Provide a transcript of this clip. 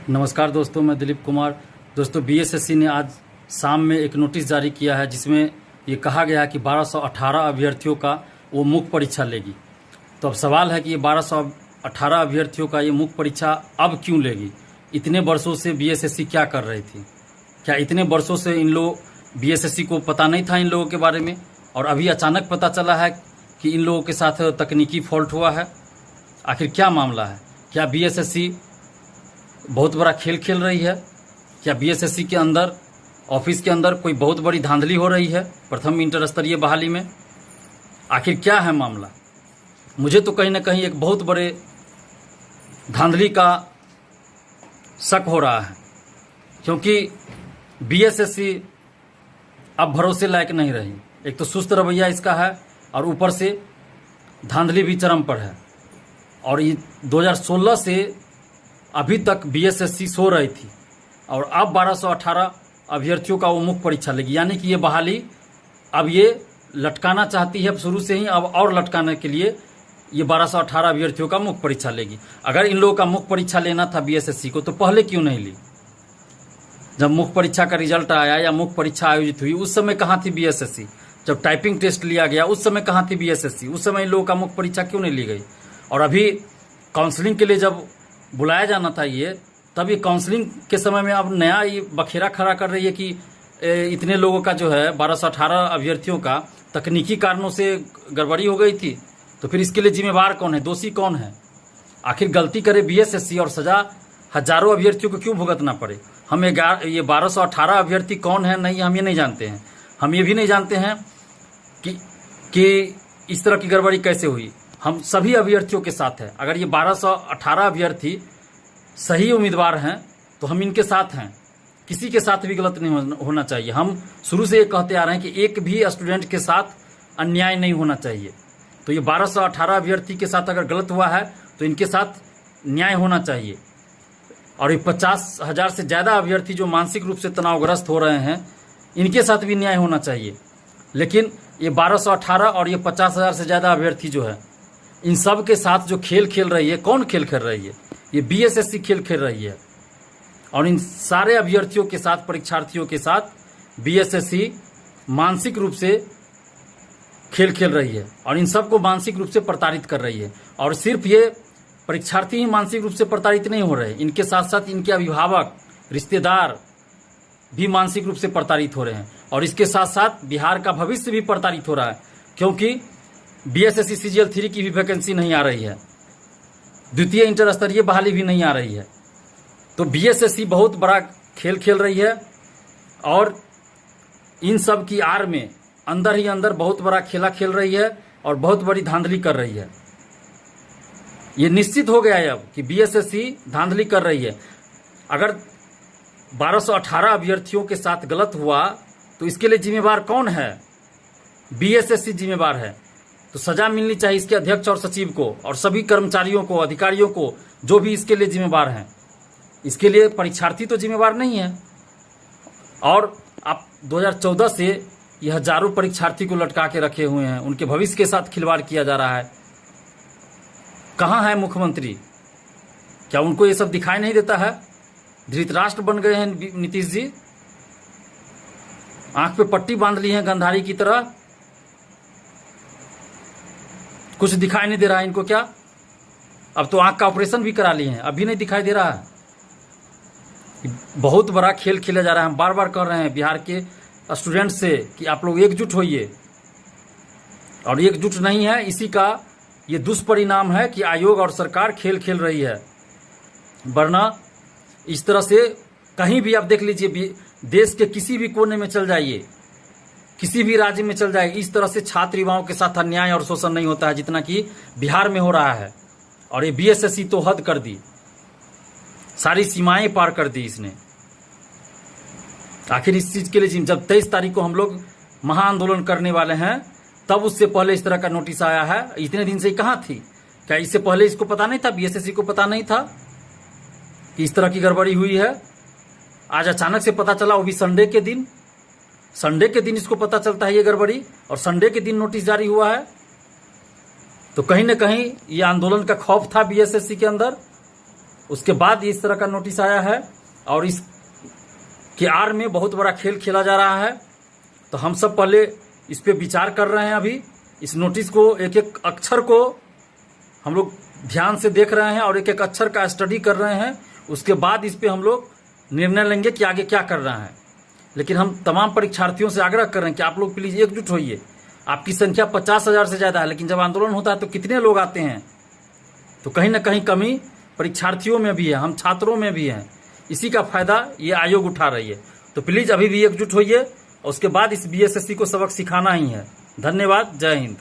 नमस्कार दोस्तों, मैं दिलीप कुमार। दोस्तों, बीएसएससी ने आज शाम में एक नोटिस जारी किया है जिसमें ये कहा गया है कि 1218 अभ्यर्थियों का वो मुख्य परीक्षा लेगी। तो अब सवाल है कि ये 1218 अभ्यर्थियों का ये मुख्य परीक्षा अब क्यों लेगी? इतने वर्षों से बीएसएससी क्या कर रही थी? क्या इतने वर्षों से इन लोग बीएसएससी को पता नहीं था इन लोगों के बारे में, और अभी अचानक पता चला है कि इन लोगों के साथ तकनीकी फॉल्ट हुआ है? आखिर क्या मामला है? क्या बीएसएससी बहुत बड़ा खेल खेल रही है? क्या बीएसएससी के अंदर, ऑफिस के अंदर कोई बहुत बड़ी धांधली हो रही है प्रथम इंटर स्तरीय बहाली में? आखिर क्या है मामला? मुझे तो कहीं ना कहीं एक बहुत बड़े धांधली का शक हो रहा है, क्योंकि बीएसएससी अब भरोसे लायक नहीं रही। एक तो सुस्त रवैया इसका है और ऊपर से धांधली भी चरम पर है। और ये 2016 से अभी तक बीएसएससी सो रही थी और अब 1218 अभ्यर्थियों का वो मुख्य परीक्षा लेगी। यानी कि ये बहाली अब ये लटकाना चाहती है शुरू से ही, अब और लटकाने के लिए ये 1218 अभ्यर्थियों का मुख्य परीक्षा लेगी। अगर इन लोगों का मुख्य परीक्षा लेना था बीएसएससी को तो पहले क्यों नहीं ली? जब मुख्य परीक्षा का रिजल्ट आया या मुख्य परीक्षा आयोजित हुई उस समय कहाँ थी बीएसएससी? जब टाइपिंग टेस्ट लिया गया उस समय कहाँ थी बीएसएससी? उस समय इन लोगों का मुख्य परीक्षा क्यों नहीं ली गई? और अभी काउंसलिंग के लिए जब बुलाया जाना था ये, तब ये काउंसलिंग के समय में अब नया ये बखेरा खड़ा कर रही है कि इतने लोगों का जो है 1218 अभ्यर्थियों का तकनीकी कारणों से गड़बड़ी हो गई थी। तो फिर इसके लिए जिम्मेवार कौन है? दोषी कौन है? आखिर गलती करे बीएसएससी और सजा हजारों अभ्यर्थियों को क्यों भुगतना पड़े? हम ये 1218 अभ्यर्थी कौन है नहीं, हम ये नहीं जानते हैं। हम ये भी नहीं जानते हैं कि इस तरह की गड़बड़ी कैसे हुई। हम सभी अभ्यर्थियों के साथ हैं। अगर ये 1218 अभ्यर्थी सही उम्मीदवार हैं तो हम इनके साथ हैं। किसी के साथ भी गलत नहीं होना चाहिए। हम शुरू से ये कहते आ रहे हैं कि एक भी स्टूडेंट के साथ अन्याय नहीं होना चाहिए। तो ये 1218 अभ्यर्थी के साथ अगर गलत हुआ है तो इनके साथ न्याय होना चाहिए। और ये 50,000 से ज़्यादा अभ्यर्थी जो मानसिक रूप से तनावग्रस्त हो रहे हैं, इनके साथ भी न्याय होना चाहिए। लेकिन ये 1218 और ये 50,000 से ज़्यादा अभ्यर्थी जो है, इन सब के साथ जो खेल खेल रही है, कौन खेल खेल रही है? ये बीएसएससी खेल खेल रही है। और इन सारे अभ्यर्थियों के साथ, परीक्षार्थियों के साथ बीएसएससी मानसिक रूप से खेल खेल रही है और इन सबको मानसिक रूप से प्रताड़ित कर रही है। और सिर्फ ये परीक्षार्थी ही मानसिक रूप से प्रताड़ित नहीं हो रहे, इनके साथ साथ इनके अभिभावक, रिश्तेदार भी मानसिक रूप से प्रताड़ित हो रहे हैं। और इसके साथ साथ बिहार का भविष्य भी प्रताड़ित हो रहा है, क्योंकि बीएसएससी सीजीएल 3 की भी वैकेंसी नहीं आ रही है, द्वितीय इंटर स्तरीय बहाली भी नहीं आ रही है। तो बीएसएससी बहुत बड़ा खेल खेल रही है और इन सब की आड़ में अंदर ही अंदर बहुत बड़ा खेला खेल रही है और बहुत बड़ी धांधली कर रही है। ये निश्चित हो गया है अब कि बीएसएससी धांधली कर रही है। अगर 1218 अभ्यर्थियों के साथ गलत हुआ तो इसके लिए जिम्मेवार कौन है? बीएसएससी जिम्मेवार है। तो सजा मिलनी चाहिए इसके अध्यक्ष और सचिव को और सभी कर्मचारियों को, अधिकारियों को, जो भी इसके लिए जिम्मेवार हैं। इसके लिए परीक्षार्थी तो जिम्मेवार नहीं है। और आप 2014 से ये हजारों परीक्षार्थी को लटका के रखे हुए हैं, उनके भविष्य के साथ खिलवाड़ किया जा रहा है। कहाँ है मुख्यमंत्री? क्या उनको ये सब दिखाई नहीं देता है? धृतराष्ट्र बन गए हैं नीतीश जी, आंख पे पट्टी बांध ली है गंधारी की तरह। कुछ दिखाई नहीं दे रहा है इनको क्या? अब तो आंख का ऑपरेशन भी करा लिए हैं, अभी नहीं दिखाई दे रहा है। बहुत बड़ा खेल खेला जा रहा है। हम बार बार कह रहे हैं बिहार के स्टूडेंट से कि आप लोग एकजुट होइए, और एकजुट नहीं है। इसी का ये दुष्परिणाम है कि आयोग और सरकार खेल खेल रही है। वरना इस तरह से कहीं भी आप देख लीजिए, देश के किसी भी कोने में चल जाइए, किसी भी राज्य में चल जाए, इस तरह से छात्र युवाओं के साथ अन्याय और शोषण नहीं होता है जितना कि बिहार में हो रहा है। और ये बीएसएससी तो हद कर दी, सारी सीमाएं पार कर दी इसने। आखिर इस चीज के लिए जब 23 तारीख को हम लोग महाआंदोलन करने वाले हैं, तब उससे पहले इस तरह का नोटिस आया है। इतने दिन से कहाँ थी? क्या इससे पहले इसको पता नहीं था? बीएसएससी को पता नहीं था कि इस तरह की गड़बड़ी हुई है? आज अचानक से पता चला, वो भी संडे के दिन। संडे के दिन इसको पता चलता है ये गड़बड़ी, और संडे के दिन नोटिस जारी हुआ है। तो कहीं ना कहीं ये आंदोलन का खौफ था बीएसएससी के अंदर। उसके बाद इस तरह का नोटिस आया है और इस के आड़ में बहुत बड़ा खेल खेला जा रहा है। तो हम सब पहले इस पे विचार कर रहे हैं। अभी इस नोटिस को एक एक अक्षर को हम लोग ध्यान से देख रहे हैं और एक एक अक्षर का स्टडी कर रहे हैं। उसके बाद इस पे हम लोग निर्णय लेंगे कि आगे क्या करना है। लेकिन हम तमाम परीक्षार्थियों से आग्रह कर रहे हैं कि आप लोग प्लीज एकजुट होइए। आपकी संख्या 50,000 से ज्यादा है, लेकिन जब आंदोलन होता है तो कितने लोग आते हैं। तो कहीं ना कहीं कमी परीक्षार्थियों में भी है, हम छात्रों में भी हैं। इसी का फायदा ये आयोग उठा रही है। तो प्लीज अभी भी एकजुट होइए और उसके बाद इस बीएसएससी को सबक सिखाना ही है। धन्यवाद। जय हिंद।